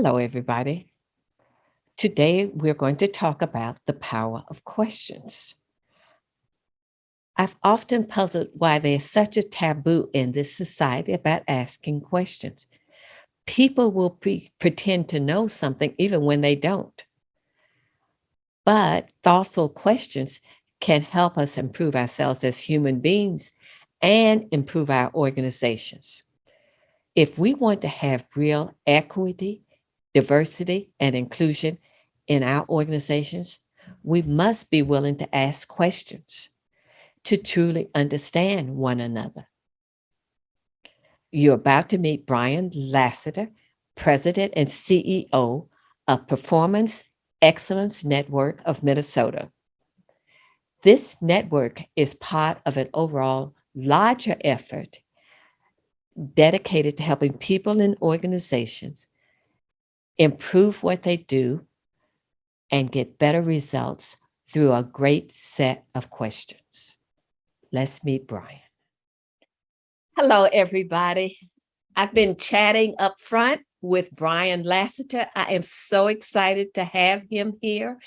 Hello, everybody. Today, we're going to talk about the power of questions. I've often puzzled why there's such a taboo in this society about asking questions. People will pretend to know something even when they don't. But thoughtful questions can help us improve ourselves as human beings and improve our organizations. If we want to have real equity, diversity, and inclusion in our organizations, we must be willing to ask questions to truly understand one another. You're about to meet Brian Lassiter, President and CEO of Performance Excellence Network of Minnesota. This network is part of an overall larger effort dedicated to helping people and organizations improve what they do and get better results through a great set of questions. Let's meet Brian. Hello, everybody. I've been chatting up front with Brian Lassiter. I am so excited to have him here.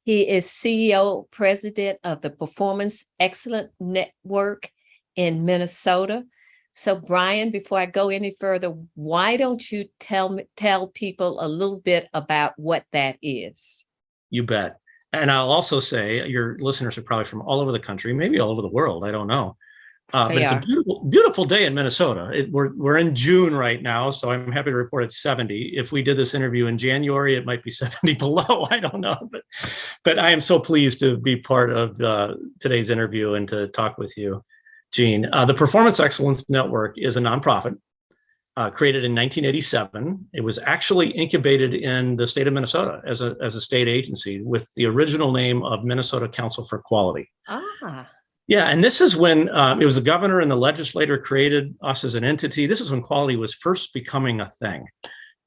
He is CEO, President of the Performance Excellence Network in Minnesota. So, Brian, before I go any further, why don't you tell people a little bit about what that is? You bet. And I'll also say your listeners are probably from all over the country, maybe all over the world. I don't know. But it's a beautiful day in Minnesota. We're in June right now, so I'm happy to report it's 70. If we did this interview in January, it might be 70 below. I don't know, but I am so pleased to be part of today's interview and to talk with you, Jean. The Performance Excellence Network is a nonprofit created in 1987. It was actually incubated in the state of Minnesota as a state agency with the original name of Minnesota Council for Quality. Yeah, and this is when it was the governor and the legislator created us as an entity. This is when quality was first becoming a thing.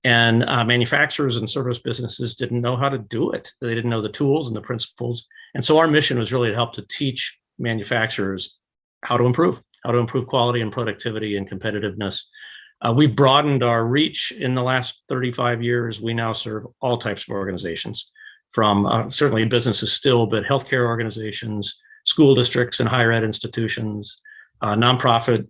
And manufacturers and service businesses didn't know how to do it. They didn't know the tools and the principles. And so our mission was really to help to teach manufacturers how to improve quality and productivity and competitiveness. We've broadened our reach in the last 35 years. We now serve all types of organizations, from certainly businesses still, but healthcare organizations, school districts and higher ed institutions, nonprofit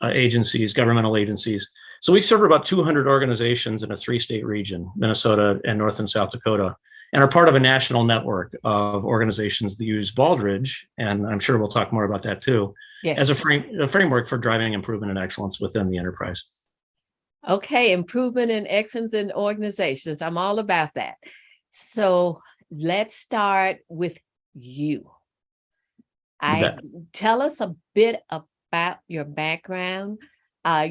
agencies, governmental agencies. So we serve about 200 organizations in a 3-state region, Minnesota and North and South Dakota, and are part of a national network of organizations that use Baldrige, and I'm sure we'll talk more about that too, as a framework for driving improvement and excellence within the enterprise. Okay, improvement and excellence in organizations. I'm all about that. So let's start with you. Tell us a bit about your background. I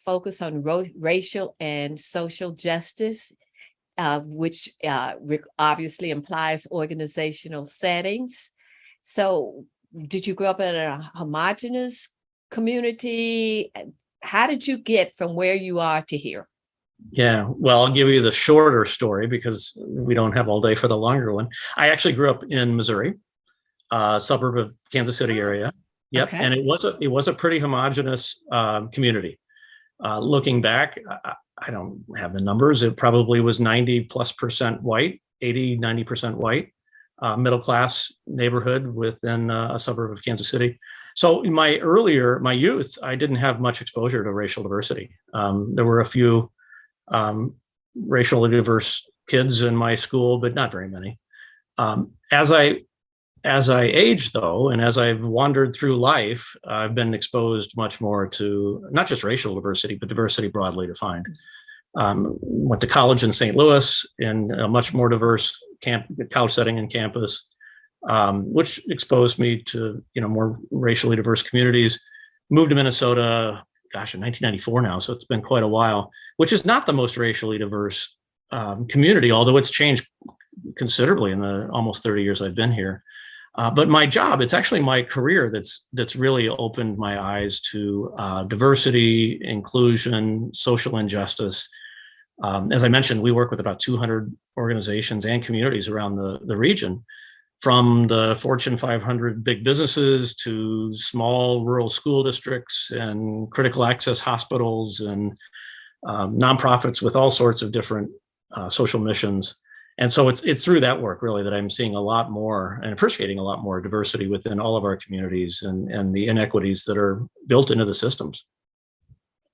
focus on racial and social justice, which obviously implies organizational settings. So did you grow up in a homogeneous community? How did you get from where you are to here? Yeah, well, I'll give you the shorter story because we don't have all day for the longer one. I actually grew up in Missouri, suburb of Kansas City area. Yep, okay. And it was a pretty homogeneous community. Looking back, I don't have the numbers. It probably was 90+% white, 80-90% white, middle class neighborhood within a suburb of Kansas City. So in my youth, I didn't have much exposure to racial diversity. There were a few racially diverse kids in my school, but not very many. As I age, though, and as I've wandered through life, I've been exposed much more to not just racial diversity, but diversity broadly defined. Went to college in St. Louis in a much more diverse college setting and campus, which exposed me to more racially diverse communities. Moved to Minnesota, in 1994 now, so it's been quite a while, which is not the most racially diverse community, although it's changed considerably in the almost 30 years I've been here. But my job, it's actually my career that's really opened my eyes to diversity, inclusion, social injustice. As I mentioned, we work with about 200 organizations and communities around the region, from the Fortune 500 big businesses to small rural school districts and critical access hospitals and nonprofits with all sorts of different social missions. And so it's through that work really that I'm seeing a lot more and appreciating a lot more diversity within all of our communities and the inequities that are built into the systems.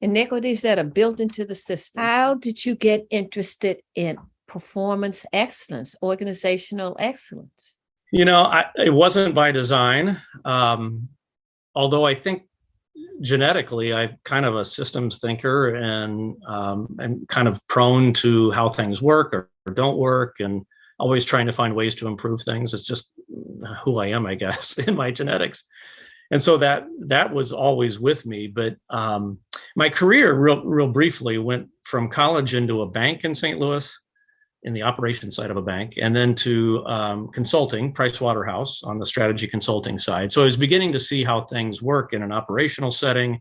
Inequities that are built into the system. How did you get interested in performance excellence, organizational excellence? It wasn't by design, although I think genetically I'm kind of a systems thinker and kind of prone to how things work or don't work, and always trying to find ways to improve things. It's just who I am, I guess, in my genetics. And so that was always with me. But my career, real briefly, went from college into a bank in St. Louis, in the operations side of a bank, and then to consulting, Price Waterhouse, on the strategy consulting side. So I was beginning to see how things work in an operational setting,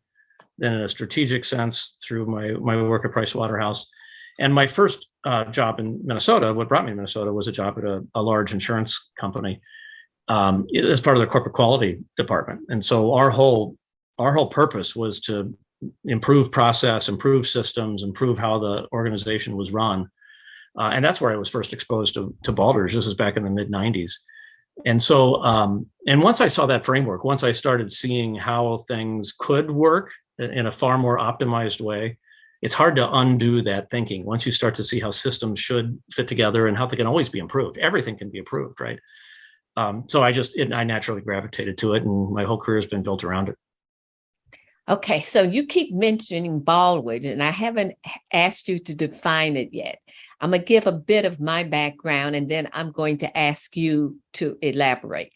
then in a strategic sense through my work at Price Waterhouse. And my first job in Minnesota, what brought me to Minnesota, was a job at a large insurance company as part of the corporate quality department. And so our whole purpose was to improve process, improve systems, improve how the organization was run. And that's where I was first exposed to Baldrige. This is back in the mid 90s. And so, and once I saw that framework, once I started seeing how things could work in a far more optimized way, it's hard to undo that thinking. Once you start to see how systems should fit together and how they can always be improved, everything can be improved, right? So I naturally gravitated to it, and my whole career has been built around it. Okay, so you keep mentioning Baldrige, and I haven't asked you to define it yet. I'm going to give a bit of my background, and then I'm going to ask you to elaborate.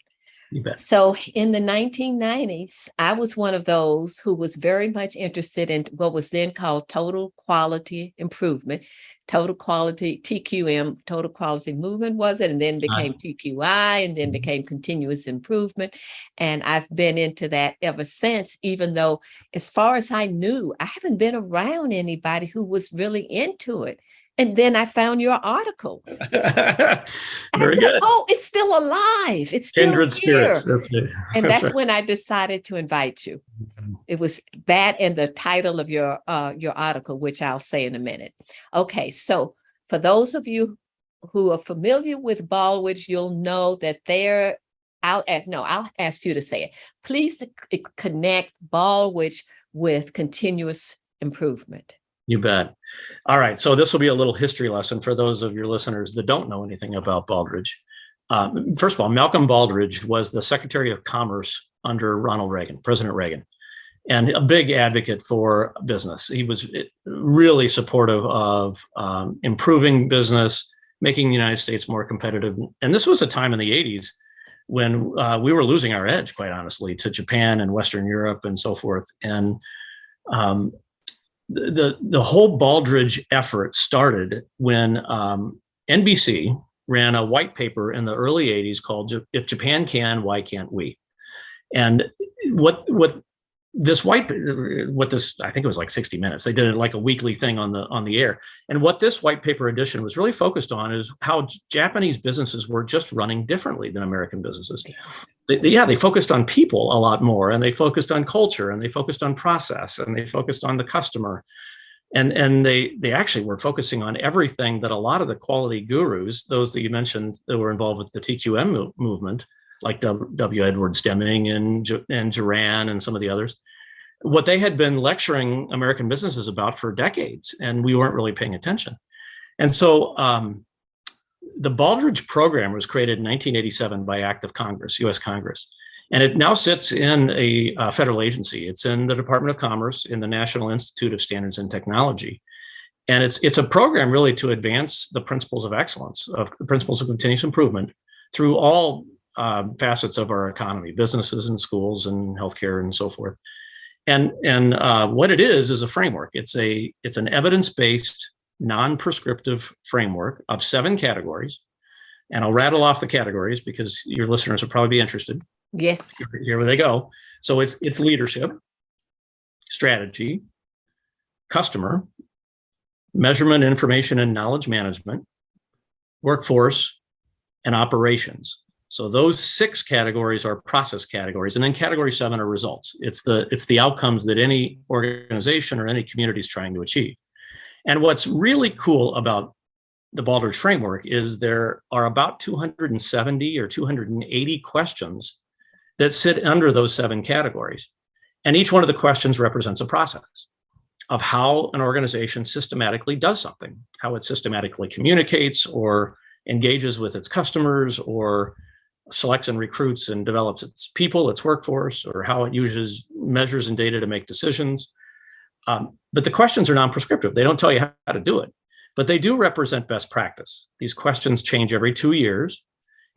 You bet. So in the 1990s, I was one of those who was very much interested in what was then called total quality improvement. Total quality, TQM, total quality movement was it, and then became TQI, and then became continuous improvement. And I've been into that ever since, even though as far as I knew, I haven't been around anybody who was really into it. And then I found your article. Very good. Oh, it's still alive. It's still Kindred here. Spirits. That's right. when I decided to invite you. It was that and the title of your article, which I'll say in a minute. Okay, so for those of you who are familiar with Baldrige, you'll know that I'll ask you to say it. Please connect Baldrige with continuous improvement. You bet. All right. So this will be a little history lesson for those of your listeners that don't know anything about Baldrige. First of all, Malcolm Baldrige was the Secretary of Commerce under President Reagan, and a big advocate for business. He was really supportive of improving business, making the United States more competitive. And this was a time in the 80s when we were losing our edge, quite honestly, to Japan and Western Europe and so forth. And the whole Baldrige effort started when NBC ran a white paper in the early 80s called "If Japan Can, Why Can't We?" And I think it was like 60 minutes. They did it like a weekly thing on the air. And what this white paper edition was really focused on is how Japanese businesses were just running differently than American businesses. They focused on people a lot more, and they focused on culture, and they focused on process, and they focused on the customer. And they actually were focusing on everything that a lot of the quality gurus, those that you mentioned that were involved with the TQM movement, like W. Edwards Deming and Duran and some of the others, what they had been lecturing American businesses about for decades, and we weren't really paying attention. And so the Baldrige program was created in 1987 by Act of Congress, U.S. Congress, and it now sits in a federal agency. It's in the Department of Commerce, in the National Institute of Standards and Technology. And it's a program really to advance the principles of excellence, of the principles of continuous improvement through all facets of our economy, businesses and schools and healthcare and so forth. And what it is a framework. It's an evidence-based, non-prescriptive framework of 7 categories. And I'll rattle off the categories because your listeners will probably be interested. Yes. Here they go. So it's leadership, strategy, customer, measurement, information, and knowledge management, workforce, and operations. So those 6 categories are process categories, and then category 7 are results. It's the outcomes that any organization or any community is trying to achieve. And what's really cool about the Baldrige framework is there are about 270 or 280 questions that sit under those 7 categories. And each one of the questions represents a process of how an organization systematically does something, how it systematically communicates or engages with its customers or selects and recruits and develops its people, its workforce, or how it uses measures and data to make decisions. But the questions are non-prescriptive. They don't tell you how to do it, but they do represent best practice. These questions change every 2 years,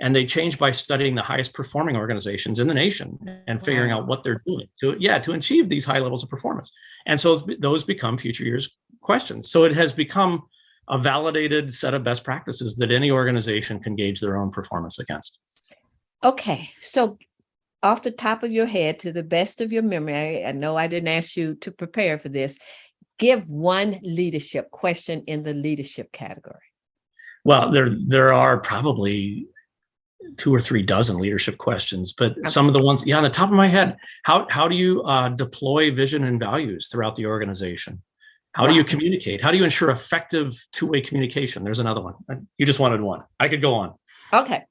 and they change by studying the highest performing organizations in the nation and figuring out what they're doing to achieve these high levels of performance. And so those become future years questions. So it has become a validated set of best practices that any organization can gauge their own performance against. Okay, so off the top of your head, to the best of your memory, I know I didn't ask you to prepare for this, give one leadership question in the leadership category. Well, there are probably 2 or 3 dozen leadership questions, but some of the ones, on the top of my head, how do you deploy vision and values throughout the organization? How do you communicate? How do you ensure effective two-way communication? There's another one. You just wanted one. I could go on. Okay.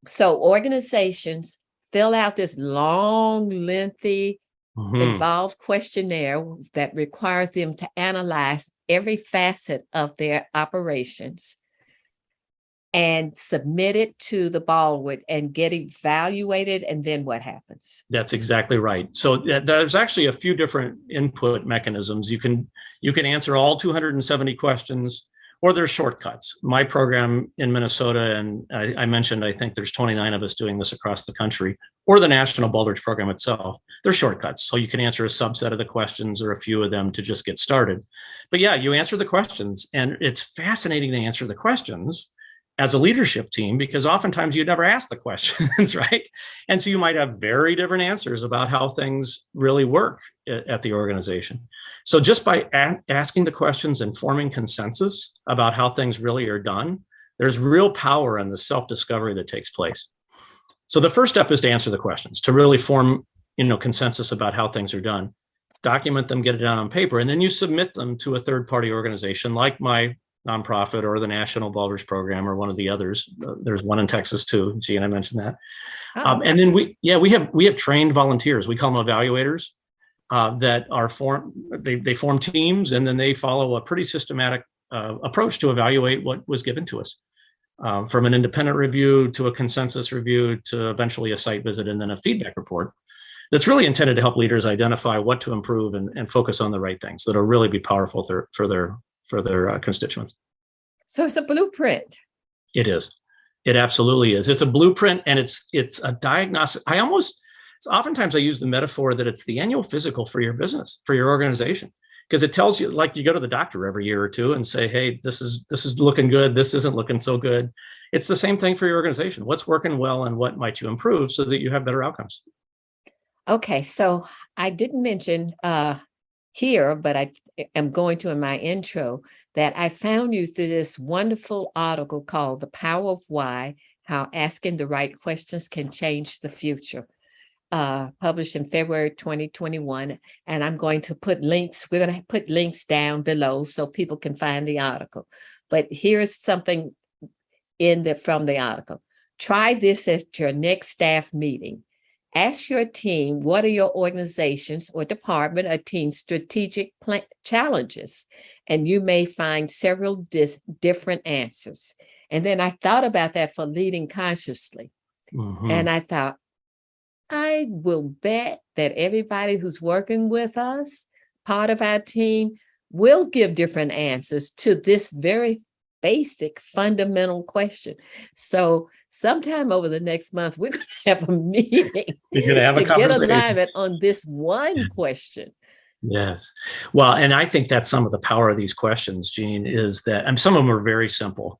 So organizations fill out this long, lengthy, involved questionnaire that requires them to analyze every facet of their operations and submit it to the Baldrige and get evaluated. And then what happens? That's exactly right. So there's actually a few different input mechanisms. You can answer all 270 questions, or there's shortcuts. My program in Minnesota, and I mentioned, I think there's 29 of us doing this across the country, or the national Baldrige program itself. There's shortcuts. So you can answer a subset of the questions or a few of them to just get started. But yeah, you answer the questions, and it's fascinating to answer the questions as a leadership team, because oftentimes you never ask the questions, right? And so you might have very different answers about how things really work at the organization. So just by asking the questions and forming consensus about how things really are done, there's real power in the self-discovery that takes place. So the first step is to answer the questions, to really form, consensus about how things are done, document them, get it down on paper, and then you submit them to a third-party organization like my nonprofit or the national Baldrige program or one of the others. There's one in Texas too. Gene, I mentioned that. And then we have trained volunteers. We call them evaluators that are they form teams, and then they follow a pretty systematic approach to evaluate what was given to us, from an independent review to a consensus review to eventually a site visit and then a feedback report that's really intended to help leaders identify what to improve and focus on the right things that'll really be powerful for their constituents. So it's a blueprint. It is. It absolutely is. It's a blueprint, and it's a diagnostic. Oftentimes I use the metaphor that it's the annual physical for your business, for your organization, because it tells you, like, you go to the doctor every year or two and say, hey, this is looking good. This isn't looking so good. It's the same thing for your organization. What's working well and what might you improve so that you have better outcomes? Okay. So I didn't mention here, but I am going to in my intro, that I found you through this wonderful article called The Power of Why, How Asking the Right Questions Can Change the Future, published in February 2021. And I'm going to put links. We're going to put links down below so people can find the article. But here's something from the article. Try this at your next staff meeting. Ask your team, what are your organization's or department or team's strategic challenges? And you may find several different answers. And then I thought about that for leading consciously. And I thought, I will bet that everybody who's working with us, part of our team, will give different answers to this very basic fundamental question. So sometime over the next month, we're going to have a meeting to get alignment on this one question. Yes. Well, and I think that's some of the power of these questions, Gene, is that, and some of them are very simple.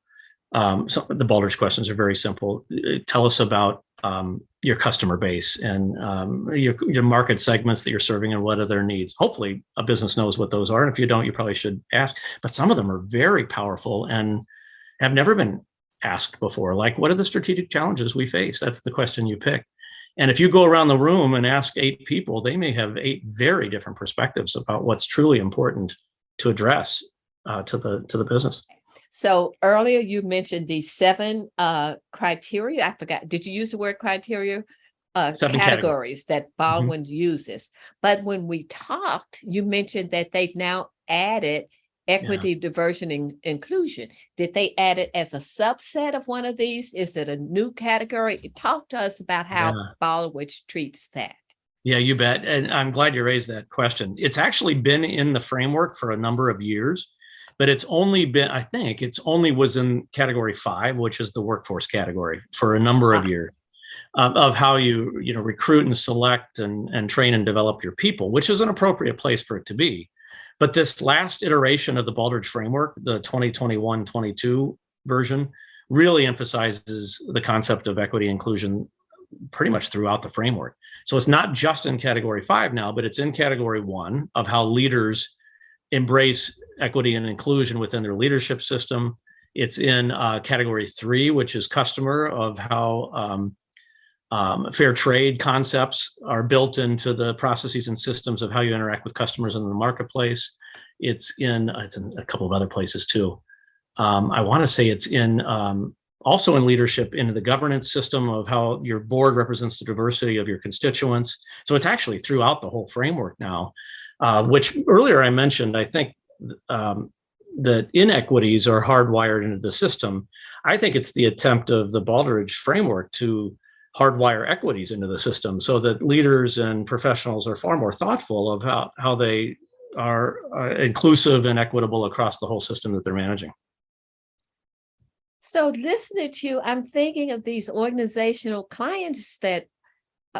So the Baldrige questions are very simple. Tell us about your customer base and your market segments that you're serving and what are their needs. Hopefully a business knows what those are. And if you don't, you probably should ask. But some of them are very powerful and have never been asked before. Like, what are the strategic challenges we face? That's the question you pick. And if you go around the room and ask 8 people, they may have 8 very different perspectives about what's truly important to address to the business. So earlier you mentioned the 7 criteria. I forgot. Did you use the word criteria? 7 categories that Baldwin uses. But when we talked, you mentioned that they've now added equity, diversity, and inclusion. Did they add it as a subset of one of these? Is it a new category? Talk to us about how Baldwin treats that. Yeah, you bet. And I'm glad you raised that question. It's actually been in the framework for a number of years, but it's only been, I think it's only was in category 5, which is the workforce category, for a number of years. Of how you recruit and select and train and develop your people, which is an appropriate place for it to be. But this last iteration of the Baldrige framework, the 2021-22 version, really emphasizes the concept of equity and inclusion pretty much throughout the framework. So it's not just in category 5 now, but it's in category 1 of how leaders embrace equity and inclusion within their leadership system. It's in category 3, which is customer, of how fair trade concepts are built into the processes and systems of how you interact with customers in the marketplace. It's in a couple of other places too. I want to say it's in also in leadership, into the governance system of how your board represents the diversity of your constituents. So it's actually throughout the whole framework now, which earlier I mentioned, I think that inequities are hardwired into the system. I think it's the attempt of the Baldrige framework to hardwire equities into the system so that leaders and professionals are far more thoughtful of how they are inclusive and equitable across the whole system that they're managing. So listening to you, I'm thinking of these organizational clients that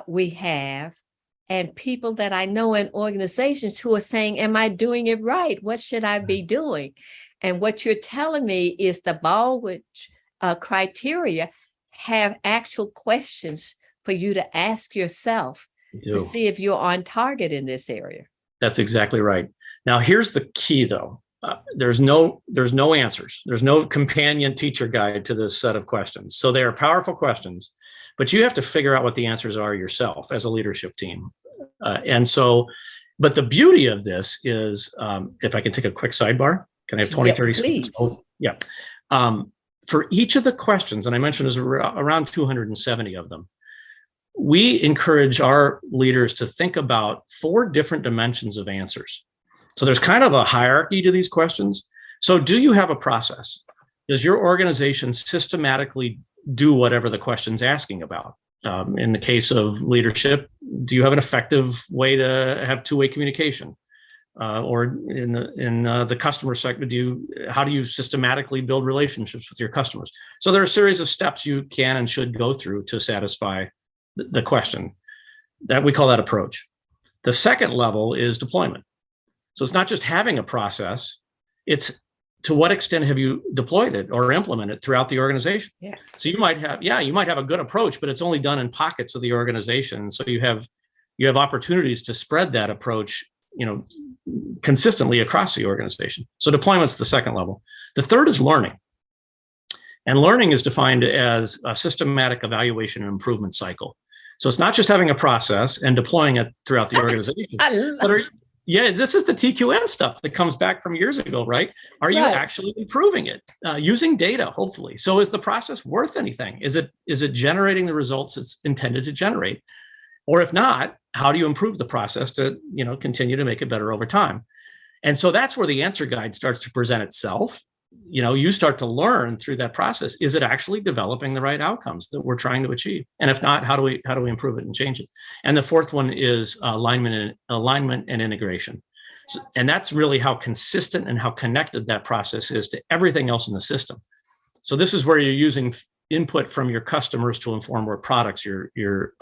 we have and people that I know in organizations who are saying, am I doing it right? What should I be doing? And what you're telling me is the Baldrige criteria have actual questions for you to ask yourself to see if you're on target in this area. That's exactly right. Now, here's the key, though. There's no answers. There's no companion teacher guide to this set of questions. So they are powerful questions, but you have to figure out what the answers are yourself as a leadership team. But the beauty of this is, if I can take a quick sidebar, can I have 20, 30 seconds? Oh, yeah. For each of the questions, and I mentioned there's around 270 of them, we encourage our leaders to think about 4 different dimensions of answers. So there's kind of a hierarchy to these questions. So do you have a process? Does your organization systematically do whatever the question's asking about? In the case of leadership, do you have an effective way to have two-way communication? Or in the customer segment, how do you systematically build relationships with your customers? So there are a series of steps you can and should go through to satisfy the question. That we call that approach. The second level is deployment. So it's not just having a process, it's to what extent have you deployed it or implemented throughout the organization? Yes. So you might have a good approach, but it's only done in pockets of the organization. So you have opportunities to spread that approach, consistently across the organization. So deployment's the second level. The third is learning. And learning is defined as a systematic evaluation and improvement cycle. So it's not just having a process and deploying it throughout the organization. This is the TQM stuff that comes back from years ago, right? Are you actually improving it using data, hopefully? So is the process worth anything? Is it generating the results it's intended to generate? Or if not, how do you improve the process to, continue to make it better over time? And so that's where the answer guide starts to present itself. You start to learn through that process. Is it actually developing the right outcomes that we're trying to achieve? And if not, how do we improve it and change it? And the fourth one is alignment and integration. And that's really how consistent and how connected that process is to everything else in the system. So this is where you're using input from your customers to inform what products you're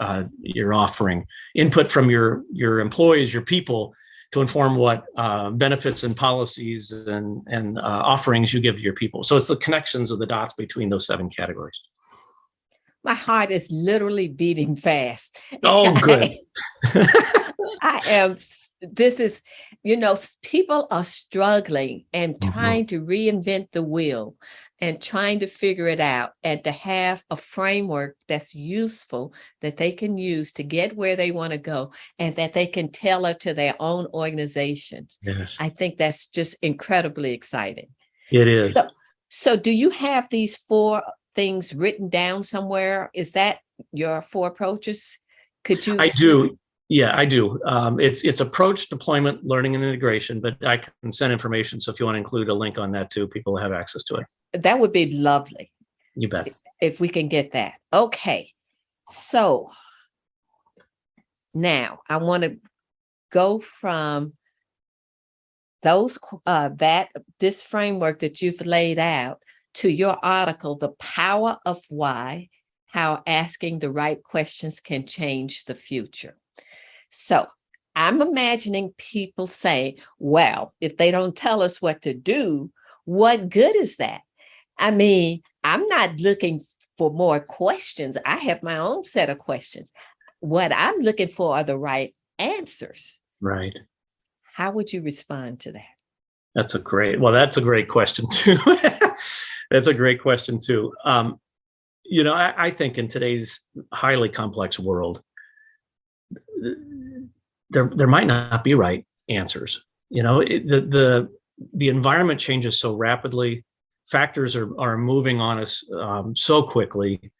offering, input from your employees, your people, to inform what benefits and policies and offerings you give to your people. So it's the connections of the dots between those 7 categories. My heart is literally beating fast. Oh, good. People are struggling and trying to reinvent the wheel. and trying to figure it out, and to have a framework that's useful that they can use to get where they want to go and that they can tailor to their own organizations. Yes. I think that's just incredibly exciting. It is. So do you have these 4 things written down somewhere? Is that your 4 approaches? Could you? I do. Yeah, I do. It's approach, deployment, learning, and integration, but I can send information. So if you want to include a link on that too, people have access to it. That would be lovely. You bet. If we can get that. Okay. So now I want to go from those this framework that you've laid out to your article, The Power of Why, How Asking the Right Questions Can Change the Future. So I'm imagining people say, well, if they don't tell us what to do, what good is that? I mean, I'm not looking for more questions. I have my own set of questions. What I'm looking for are the right answers. Right. How would you respond to that? That's a great question too. That's a great question too. I think in today's highly complex world, there might not be right answers. The environment changes so rapidly. Factors are moving on us so quickly,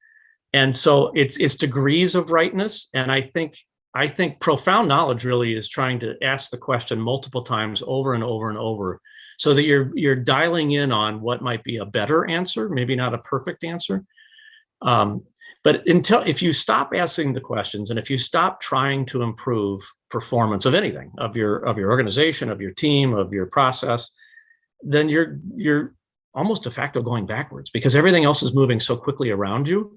and so it's degrees of rightness. And I think profound knowledge really is trying to ask the question multiple times over and over and over, so that you're dialing in on what might be a better answer, maybe not a perfect answer. But if you stop asking the questions, and if you stop trying to improve performance of anything, of your organization, of your team, of your process, then you're almost de facto going backwards, because everything else is moving so quickly around you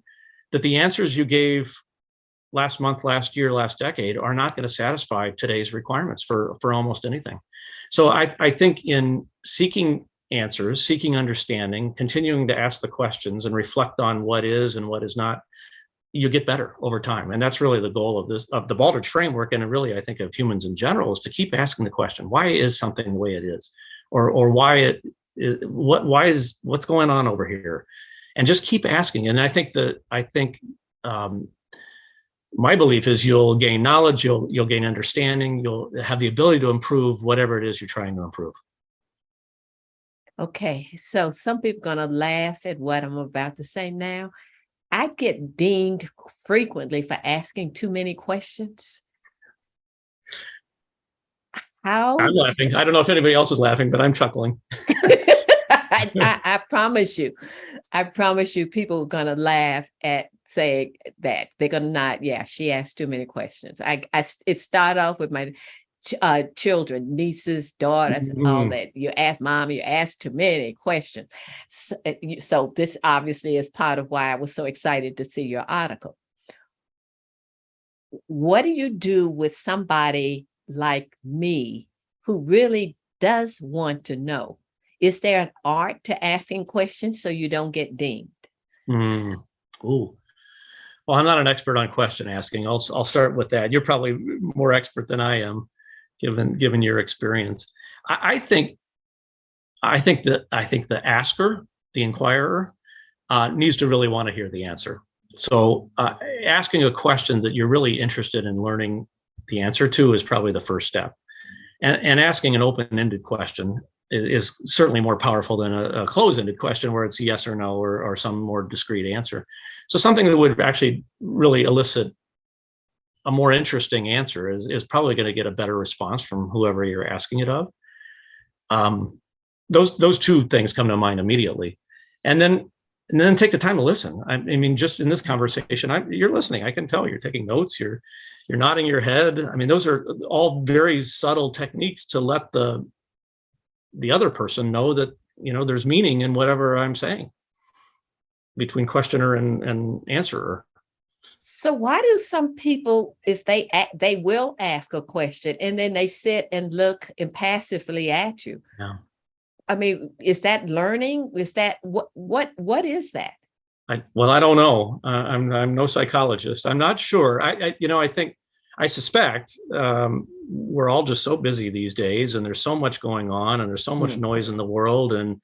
that the answers you gave last month, last year, last decade are not going to satisfy today's requirements for almost anything. So I think in seeking answers, seeking understanding, continuing to ask the questions and reflect on what is and what is not, you get better over time. And that's really the goal of the Baldrige framework. And really, I think of humans in general, is to keep asking the question, why is something the way it is? Or what's going on over here? And just keep asking. And I think my belief is you'll gain knowledge, you'll gain understanding, you'll have the ability to improve whatever it is you're trying to improve. Okay, so some people are going to laugh at what I'm about to say now. I get dinged frequently for asking too many questions. I'm laughing. I don't know if anybody else is laughing, but I'm chuckling. I promise you, people are going to laugh at saying that. They're going to not, yeah, she asked too many questions. It started off with my children, nieces, daughters, all that. You ask mom, you ask too many questions. So this obviously is part of why I was so excited to see your article. What do you do with somebody like me who really does want to know? Is there an art to asking questions so you don't get dinged? Ooh. Well, I'm not an expert on question asking. I'll start with that. You're probably more expert than I am, given your experience. I think the asker, the inquirer, needs to really want to hear the answer. So asking a question that you're really interested in learning the answer to is probably the first step. And asking an open-ended question is certainly more powerful than a closed-ended question where it's yes or no or some more discrete answer. So something that would actually really elicit a more interesting answer is probably going to get a better response from whoever you're asking it of. Those two things come to mind immediately. And then take the time to listen. I mean, just in this conversation, you're listening. I can tell you're taking notes. You're nodding your head. I mean, those are all very subtle techniques to let the other person know that, there's meaning in whatever I'm saying between questioner and answerer. So why do some people, if they will ask a question and then they sit and look impassively at you? Yeah. I mean, is that learning? Is that what is that? I don't know. I'm no psychologist. I'm not sure. I suspect we're all just so busy these days, and there's so much going on, and there's so much noise in the world, and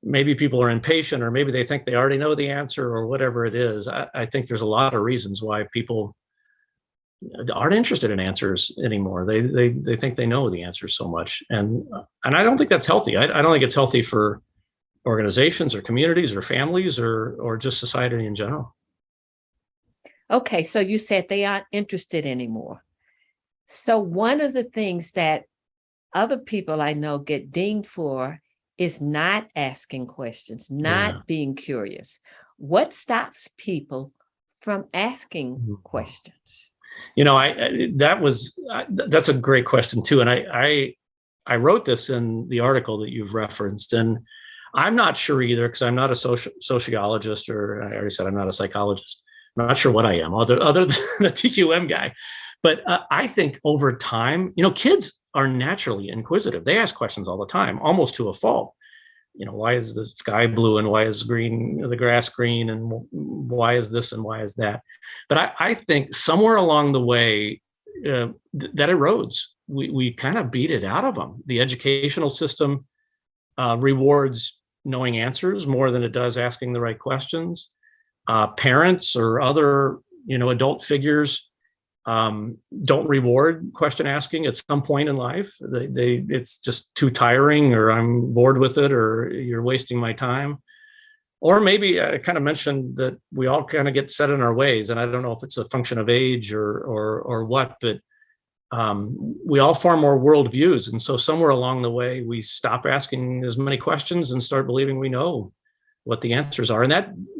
maybe people are impatient, or maybe they think they already know the answer, or whatever it is. I think there's a lot of reasons why people aren't interested in answers anymore. They think they know the answers so much, and I don't think that's healthy. I don't think it's healthy for organizations or communities or families or just society in general. Okay, so you said they aren't interested anymore. So one of the things that other people I know get dinged for is not asking questions, not being curious. What stops people from asking questions? That's a great question too. And I wrote this in the article that you've referenced, and I'm not sure either, because I'm not a sociologist, or I already said I'm not a psychologist. I'm not sure what I am, other than a TQM guy. But I think over time, kids are naturally inquisitive. They ask questions all the time, almost to a fault. Why is the sky blue, and why is the grass green, and why is this and why is that? But I think somewhere along the way that erodes. We kind of beat it out of them. The educational system rewards knowing answers more than it does asking the right questions. Parents or other adult figures don't reward question asking at some point in life. It's just too tiring, or I'm bored with it, or you're wasting my time. Or maybe I kind of mentioned that we all kind of get set in our ways, and I don't know if it's a function of age or what, but we all form our worldviews. And so somewhere along the way, we stop asking as many questions and start believing we know what the answers are. And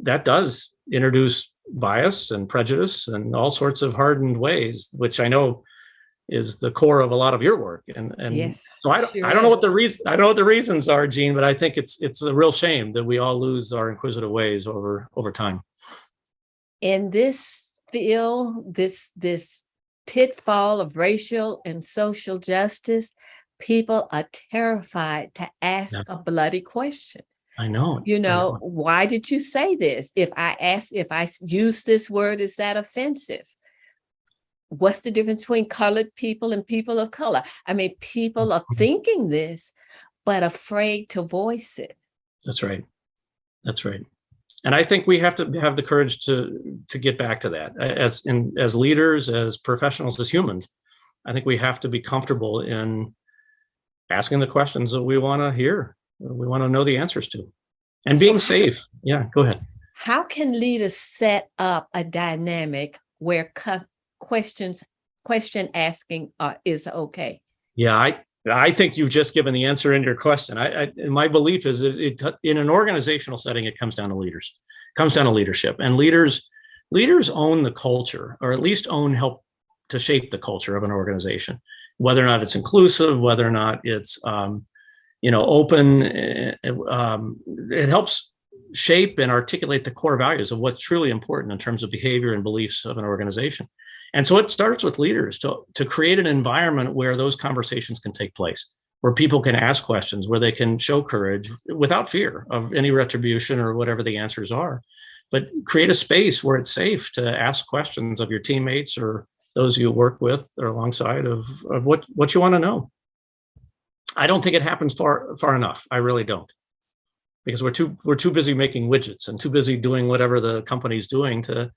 that does introduce bias and prejudice and all sorts of hardened ways, which I know is the core of a lot of your work. And yes, so I don't know what the reasons are, Jean, but I think it's a real shame that we all lose our inquisitive ways over time. In this field, this pitfall of racial and social justice, people are terrified to ask a bloody question. I know. Why did you say this? If I use this word, is that offensive? What's the difference between colored people and people of color? I mean, people are thinking this, but afraid to voice it. That's right. And I think we have to have the courage to get back to that as leaders, as professionals, as humans. I think we have to be comfortable in asking the questions that we want to hear, we want to know the answers to, and being safe. Yeah, go ahead. How can leaders set up a dynamic where question asking is okay? Yeah, I think you've just given the answer in your question. My belief is that in an organizational setting, it comes down to leaders. It comes down to leadership, and leaders own the culture, or at least help to shape the culture of an organization, whether or not it's inclusive, whether or not it's open. It helps shape and articulate the core values of what's truly important in terms of behavior and beliefs of an organization. And so it starts with leaders to create an environment where those conversations can take place, where people can ask questions, where they can show courage without fear of any retribution or whatever the answers are, but create a space where it's safe to ask questions of your teammates or those you work with or alongside of what you want to know. I don't think it happens far enough. I really don't, because we're too busy making widgets and too busy doing whatever the company's doing to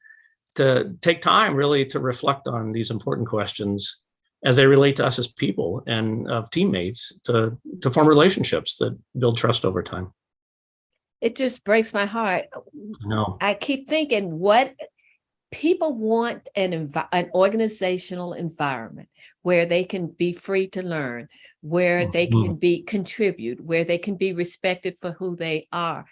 take time really to reflect on these important questions as they relate to us as people and teammates, to form relationships that build trust over time. It just breaks my heart. No, I keep thinking, what people want an organizational environment where they can be free to learn, where they can contribute, where they can be respected for who they are.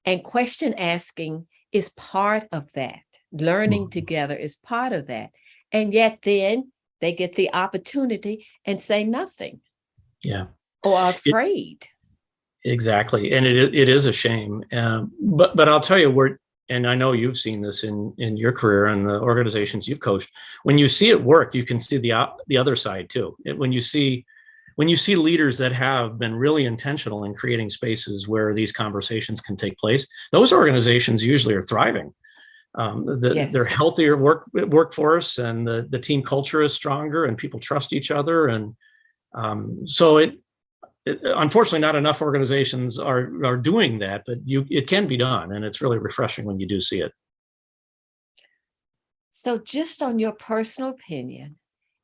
And question asking is part of that. Learning together is part of that. And yet then they get the opportunity and say nothing. Yeah. Or are afraid. Exactly. And it is a shame. But I'll tell you, and I know you've seen this in your career and the organizations you've coached, when you see it work, you can see the other side too. When you see leaders that have been really intentional in creating spaces where these conversations can take place, those organizations usually are thriving. They're healthier workforce, and the team culture is stronger, and people trust each other. And so unfortunately, not enough organizations are doing that, but it can be done, and it's really refreshing when you do see it. So just on your personal opinion,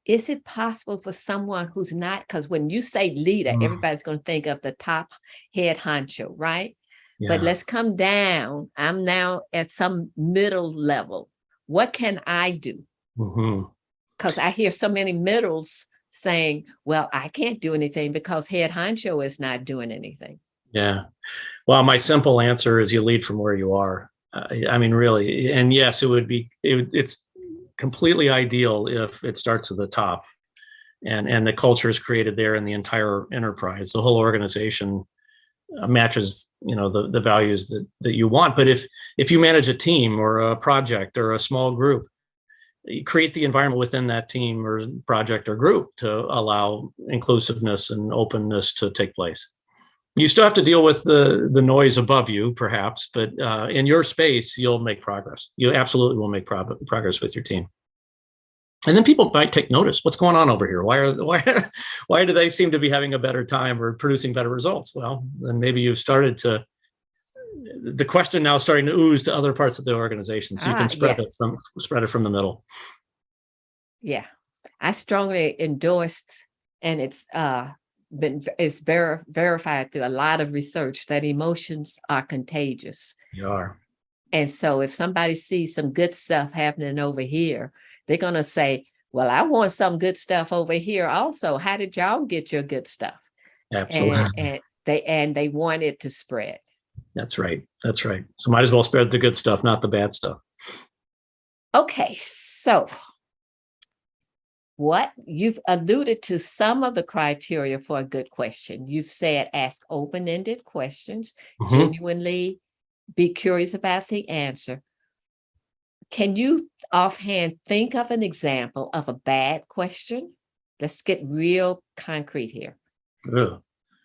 is it possible for someone who's not, because when you say leader, everybody's going to think of the top head honcho, right? Yeah. But let's come down. I'm now at some middle level. What can I do? Because I hear so many middles saying, well, I can't do anything because head honcho is not doing anything. Yeah. Well, my simple answer is you lead from where you are. I mean, really. And yes, it's completely ideal if it starts at the top and the culture is created there in the entire enterprise. The whole organization matches, the values that you want. But if you manage a team or a project or a small group, you create the environment within that team or project or group to allow inclusiveness and openness to take place. You still have to deal with the noise above you, perhaps, but in your space, you'll make progress. You absolutely will make progress with your team. And then people might take notice. What's going on over here? Why do they seem to be having a better time or producing better results? Well, then maybe you've started to. The question now is starting to ooze to other parts of the organization, so you can spread it from the middle. Yeah, I strongly endorsed, and it's verified through a lot of research that emotions are contagious. They are. And so if somebody sees some good stuff happening over here, they're going to say, well, I want some good stuff over here also. How did y'all get your good stuff? Absolutely. And they want it to spread. That's right. That's right. So might as well spread the good stuff, not the bad stuff. Okay. So you've alluded to some of the criteria for a good question. You've said ask open-ended questions, genuinely be curious about the answer. Can you offhand think of an example of a bad question? Let's get real concrete here.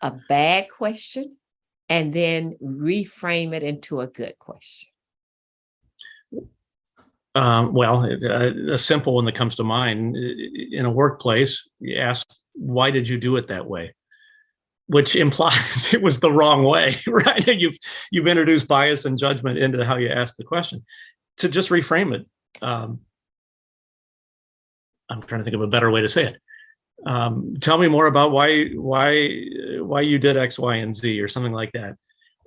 A bad question, and then reframe it into a good question. Well, a simple one that comes to mind in a workplace, you ask, why did you do it that way? Which implies it was the wrong way, right? You've introduced bias and judgment into how you ask the question. To just reframe it, I'm trying to think of a better way to say it. Tell me more about why you did X, Y, and Z, or something like that.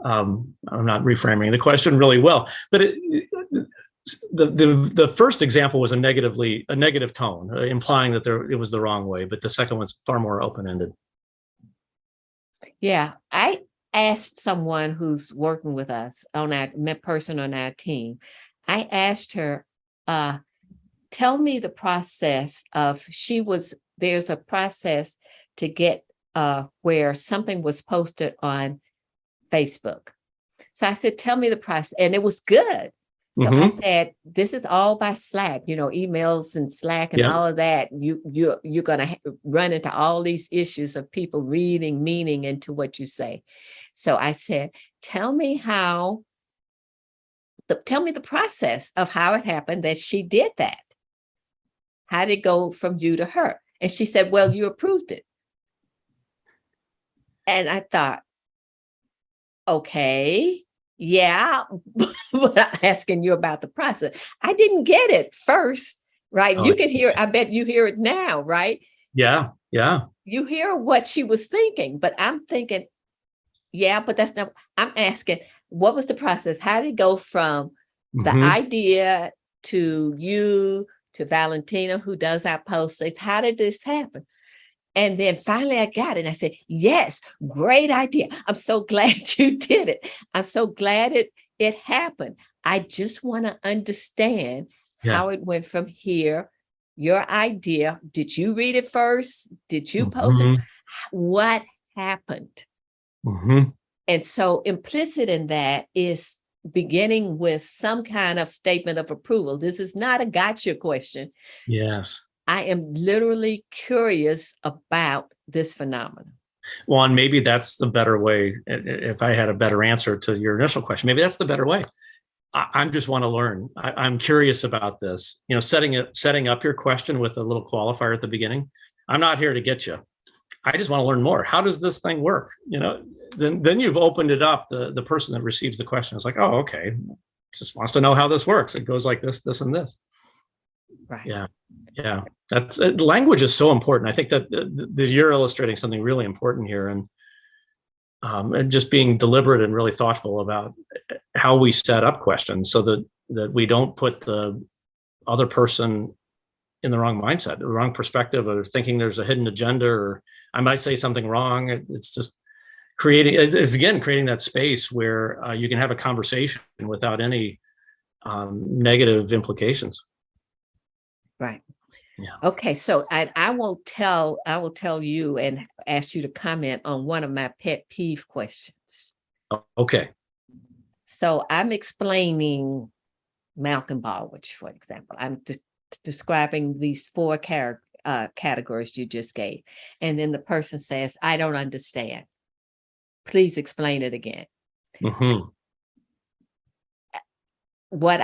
I'm not reframing the question really well, but the first example was a negative tone, implying that it was the wrong way, but the second one's far more open-ended. Yeah, I asked someone who's working with us on our person on our team. I asked her, tell me the process of, there's a process to get where something was posted on Facebook. So I said, tell me the process. And it was good. So I said, this is all by Slack, emails and Slack and all of that. You're going to run into all these issues of people reading meaning into what you say. So I said, tell me the process of how it happened that she did that. How did it go from you to her? And she said, well, you approved it. And I thought, okay, yeah, but I'm asking you about the process. I didn't get it first, right? You can hear, I bet you hear it now, right? Yeah. You hear what she was thinking, but I'm thinking, yeah, but that's not, I'm asking, what was the process? How did it go from the idea to you, to Valentina, who does our postings? How did this happen? And then finally I got it. And I said, yes, great idea. I'm so glad you did it. I'm so glad it happened. I just want to understand how it went from here. Your idea. Did you read it first? Did you post it? What happened? And so implicit in that is beginning with some kind of statement of approval. This is not a gotcha question. Yes. I am literally curious about this phenomenon. Well, and maybe that's the better way. If I had a better answer to your initial question, maybe that's the better way. I just want to learn. I'm curious about this. Setting up your question with a little qualifier at the beginning. I'm not here to get you. I just want to learn more. How does this thing work? Then you've opened it up. The person that receives the question is like, oh, okay, just wants to know how this works. It goes like this, this, and this. Right. Yeah. That's language is so important. I think that you're illustrating something really important here, and just being deliberate and really thoughtful about how we set up questions so that we don't put the other person in the wrong mindset, the wrong perspective, or thinking there's a hidden agenda, or I might say something wrong. It's just creating that space where you can have a conversation without any negative implications. Right. Yeah. Okay. So I will tell you and ask you to comment on one of my pet peeve questions. Okay. So I'm explaining Malcolm Baldrige, for example. I'm describing these four categories you just gave. And then the person says, I don't understand. Please explain it again. Mm-hmm. What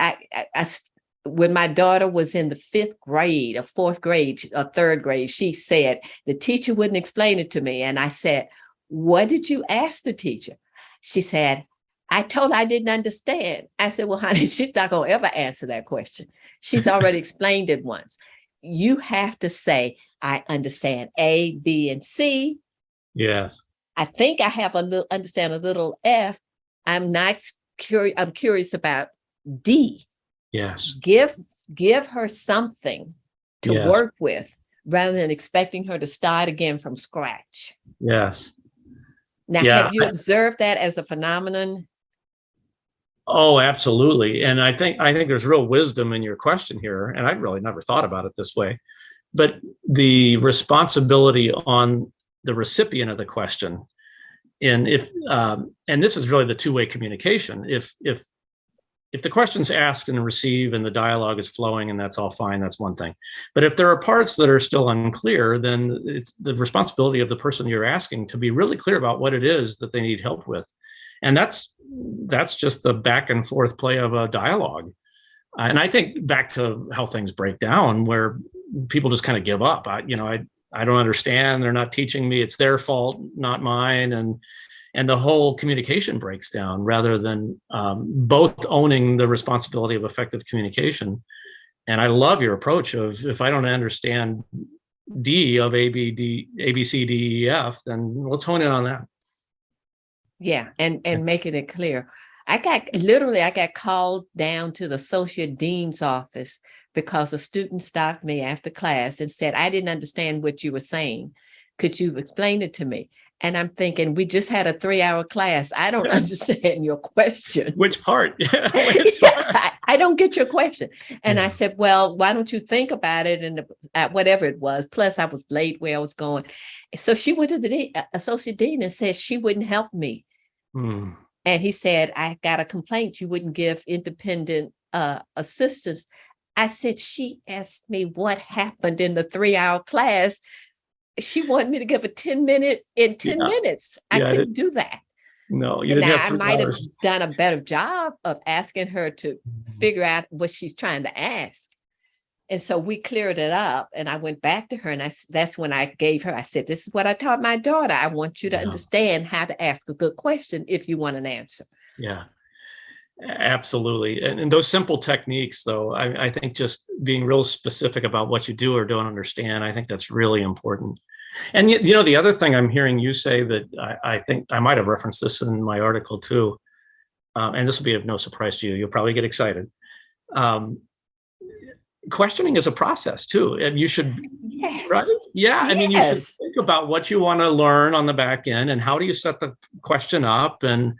when my daughter was in the 5th grade or 4th grade or 3rd grade, she said the teacher wouldn't explain it to me. And I said, what did you ask the teacher? She said, I told her I didn't understand. I said, well, honey, she's not going to ever answer that question. She's already explained it once. You have to say, I understand A, B, and C. Yes. I think I have understand a little F. I'm not curious. I'm curious about D. Yes. Give her something to work with rather than expecting her to start again from scratch. Yes. Now, have you observed that as a phenomenon? Oh, absolutely. And I think there's real wisdom in your question here. And I'd really never thought about it this way. But the responsibility on the recipient of the question, and and this is really the two-way communication. If the question's asked and received and the dialogue is flowing and that's all fine, that's one thing. But if there are parts that are still unclear, then it's the responsibility of the person you're asking to be really clear about what it is that they need help with. And that's just the back and forth play of a dialogue. And I think back to how things break down, where people just kind of give up. I don't understand. They're not teaching me. It's their fault, not mine. And the whole communication breaks down rather than both owning the responsibility of effective communication. And I love your approach of, if I don't understand D of A, B, C, D, E, F, then let's hone in on that. Yeah, and making it clear. I got called down to the associate dean's office because a student stopped me after class and said, I didn't understand what you were saying. Could you explain it to me? And I'm thinking, we just had a 3-hour class. I don't understand your question. Which part? I don't get your question. And I said, well, why don't you think about it? And whatever it was. Plus, I was late where I was going. So she went to the associate dean and said she wouldn't help me. And he said, I got a complaint. You wouldn't give independent assistance. I said, she asked me what happened in the 3-hour class. She wanted me to give a 10-minute in 10 minutes. I couldn't do that. No, you didn't have 3 hours. I might have done a better job of asking her to figure out what she's trying to ask. And so we cleared it up, and I went back to her, and that's when I said, this is what I taught my daughter. I want you to understand how to ask a good question if you want an answer. Yeah. Absolutely. And those simple techniques, though, I think just being real specific about what you do or don't understand, I think that's really important. And, the other thing I'm hearing you say that I think I might have referenced this in my article too, and this will be of no surprise to you. You'll probably get excited. Questioning is a process too. And you should, right? Yeah. I mean, you should think about what you want to learn on the back end and how do you set the question up. And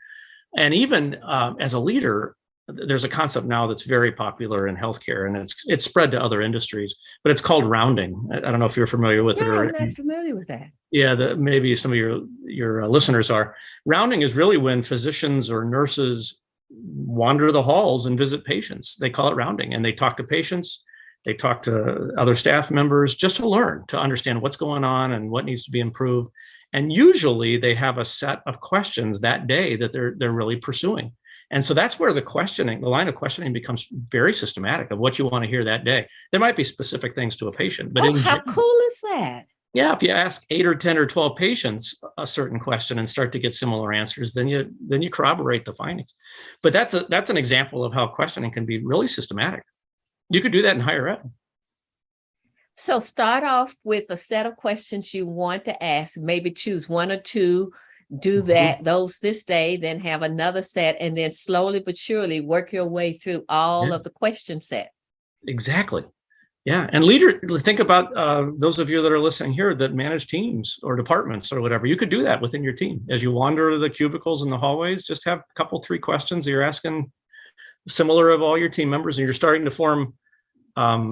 even as a leader, there's a concept now that's very popular in healthcare, and it's spread to other industries, but it's called rounding. I don't know if you're familiar with it. I'm not familiar with that. Yeah, maybe some of your listeners are. Rounding is really when physicians or nurses wander the halls and visit patients. They call it rounding, and they talk to patients. They talk to other staff members just to learn, to understand what's going on and what needs to be improved. And usually they have a set of questions that day that they're really pursuing. And so that's where the line of questioning becomes very systematic of what you want to hear that day. There might be specific things to a patient, but how cool is that? Yeah, if you ask 8 or 10 or 12 patients a certain question and start to get similar answers, then you corroborate the findings. But that's an example of how questioning can be really systematic. You could do that in higher ed. So start off with a set of questions you want to ask, maybe choose one or two, do that, those this day, then have another set, and then slowly but surely work your way through all of the question set. Exactly. Yeah. And think about those of you that are listening here that manage teams or departments or whatever. You could do that within your team. As you wander the cubicles and the hallways, just have a couple, 3 questions that you're asking similar of all your team members, and you're starting to form a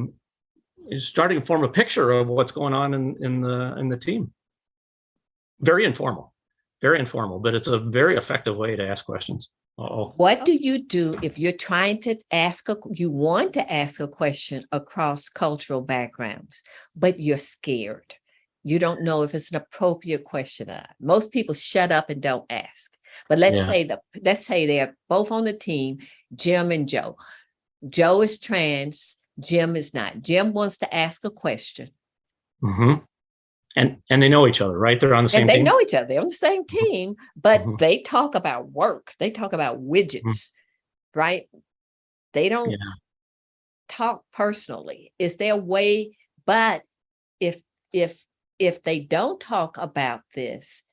picture of what's going on in the team. Very informal, but it's a very effective way to ask questions. What do you do if you're trying to you want to ask a question across cultural backgrounds, but you're scared? You don't know if it's an appropriate question or not. Most people shut up and don't ask. But let's say they're both on the team, Jim and Joe. Joe is trans, Jim is not. Jim wants to ask a question. And they know each other, right? They're on the same team. They know each other. They're on the same team, but they talk about work. They talk about widgets, right? They don't talk personally. Is there a way? But if they don't talk about this,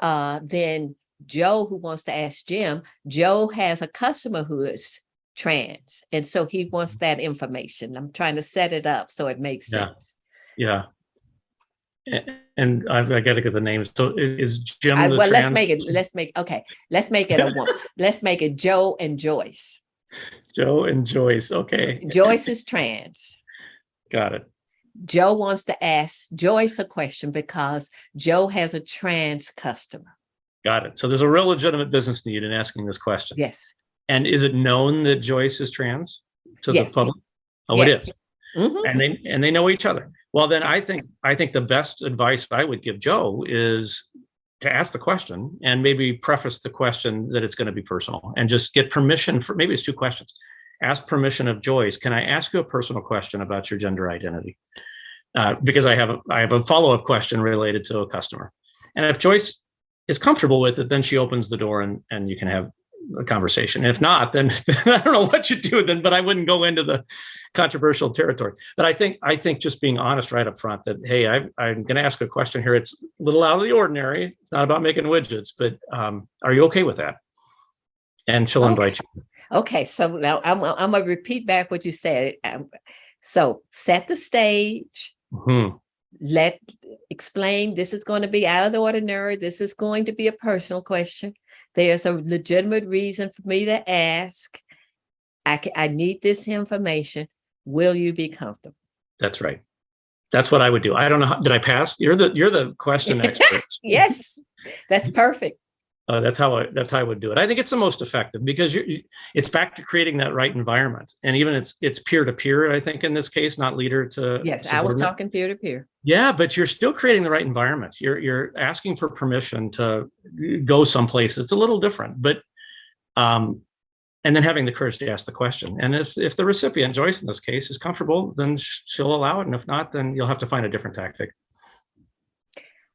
then Joe, who wants to ask Jim, Joe has a customer who is trans, and so he wants that information. I'm trying to set it up so it makes sense. Yeah. And I've got to get the names. So is Jim the well, trans? Let's make it a one. Let's make it Joe and Joyce. Joe and Joyce. Okay. Joyce is trans. Got it. Joe wants to ask Joyce a question because Joe has a trans customer. Got it. So there's a real legitimate business need in asking this question. Yes. And is it known that Joyce is trans to the public? Oh, yes. It is. And they know each other. Well, then I think the best advice I would give Joe is to ask the question and maybe preface the question that it's going to be personal, and just get permission for, maybe it's 2 questions. Ask permission of Joyce. Can I ask you a personal question about your gender identity? Because I have a follow-up question related to a customer. And if Joyce is comfortable with it, then she opens the door and you can have a conversation. If not, then I don't know what you do then, but I wouldn't go into the controversial territory. But I think just being honest right up front that, hey, I'm going to ask a question here. It's a little out of the ordinary. It's not about making widgets, but are you okay with that? And she'll invite you. Okay. So now I'm going to repeat back what you said. So set the stage. Explain this is going to be out of the ordinary. This is going to be a personal question. There's a legitimate reason for me to ask. I need this information. Will you be comfortable? That's right. That's what I would do. I don't know. Did I pass? You're the question expert. Yes, that's perfect. That's how I would do it. I think it's the most effective because it's back to creating that right environment. And even it's peer-to-peer, I think, in this case, not leader to. Yes, I was talking peer-to-peer. Yeah, but you're still creating the right environment. You're asking for permission to go someplace. It's a little different, but and then having the courage to ask the question. And if the recipient, Joyce in this case, is comfortable, then she'll allow it. And if not, then you'll have to find a different tactic.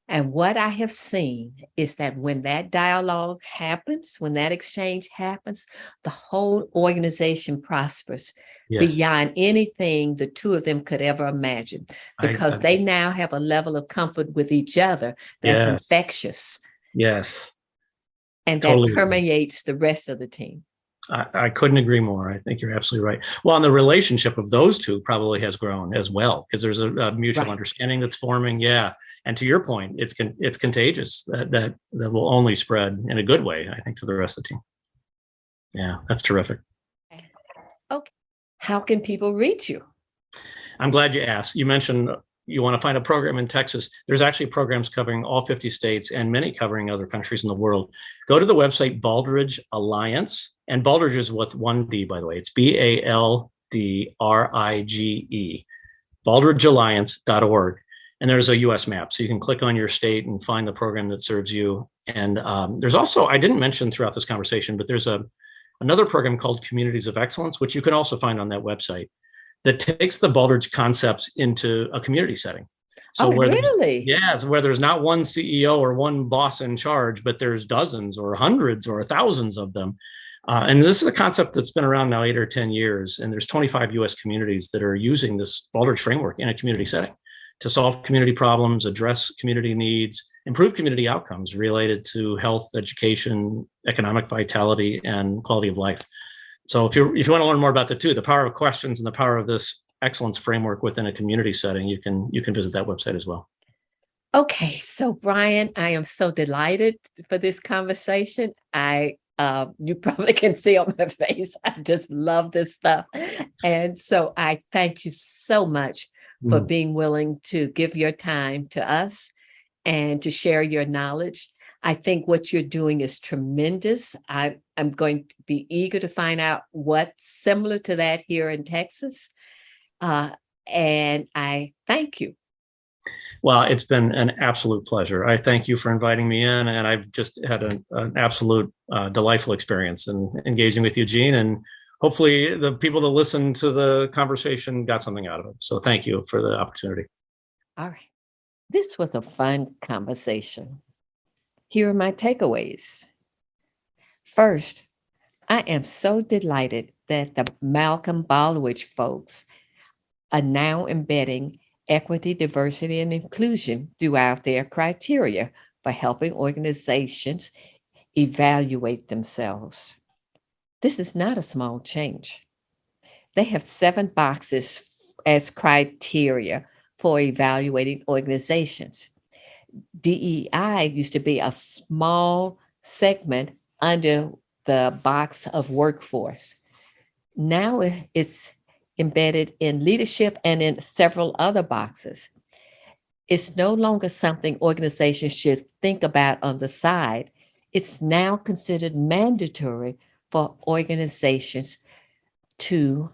And what I have seen is that when that dialogue happens, when that exchange happens, the whole organization prospers beyond anything the two of them could ever imagine, because they now have a level of comfort with each other that's infectious. Yes. And that permeates the rest of the team. I couldn't agree more. I think you're absolutely right. Well, and the relationship of those two probably has grown as well, because there's a mutual understanding that's forming. Yeah. And to your point, it's contagious. That will only spread in a good way, I think, to the rest of the team. Yeah, that's terrific. Okay. How can people reach you? I'm glad you asked. You mentioned you want to find a program in Texas. There's actually programs covering all 50 states and many covering other countries in the world. Go to the website Baldrige Alliance. And Baldrige is with 1 D, by the way. It's BALDRIGE, baldrigealliance.org. And there's a US map. So you can click on your state and find the program that serves you. And there's also, I didn't mention throughout this conversation, but there's another program called Communities of Excellence, which you can also find on that website, that takes the Baldrige concepts into a community setting. So Oh, really? so where there's not one CEO or one boss in charge, but there's dozens or hundreds or thousands of them. And this is a concept that's been around now 8 or 10 years. And there's 25 US communities that are using this Baldrige framework in a community setting to solve community problems, address community needs, improve community outcomes related to health, education, economic vitality, and quality of life. So if you want to learn more about the power of questions and the power of this excellence framework within a community setting, you can visit that website as well. Okay, so Brian, I am so delighted for this conversation. You probably can see on my face, I just love this stuff. And so I thank you so much for being willing to give your time to us and to share your knowledge. I think what you're doing is tremendous. I'm going to be eager to find out what's similar to that here in Texas. And I thank you. Well, it's been an absolute pleasure. I thank you for inviting me in, and I've just had an absolute delightful experience in engaging with you, Jean, and hopefully the people that listen to the conversation got something out of it. So thank you for the opportunity. All right. This was a fun conversation. Here are my takeaways. First, I am so delighted that the Malcolm Baldrige folks are now embedding equity, diversity, and inclusion throughout their criteria for helping organizations evaluate themselves. This is not a small change. They have 7 boxes as criteria for evaluating organizations. DEI used to be a small segment under the box of workforce. Now it's embedded in leadership and in several other boxes. It's no longer something organizations should think about on the side. It's now considered mandatory for organizations to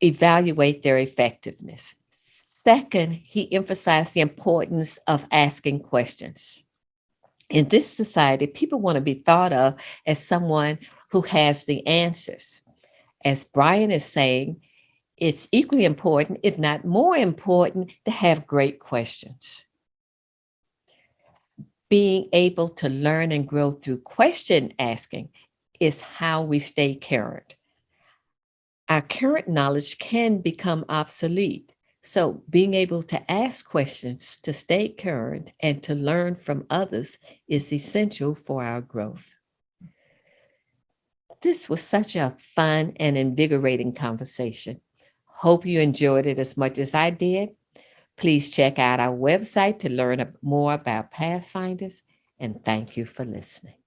evaluate their effectiveness. Second, he emphasized the importance of asking questions. In this society, people want to be thought of as someone who has the answers. As Brian is saying, it's equally important, if not more important, to have great questions. Being able to learn and grow through question asking is how we stay current. Our current knowledge can become obsolete. So being able to ask questions to stay current and to learn from others is essential for our growth. This was such a fun and invigorating conversation. Hope you enjoyed it as much as I did. Please check out our website to learn more about Pathfinders, and thank you for listening.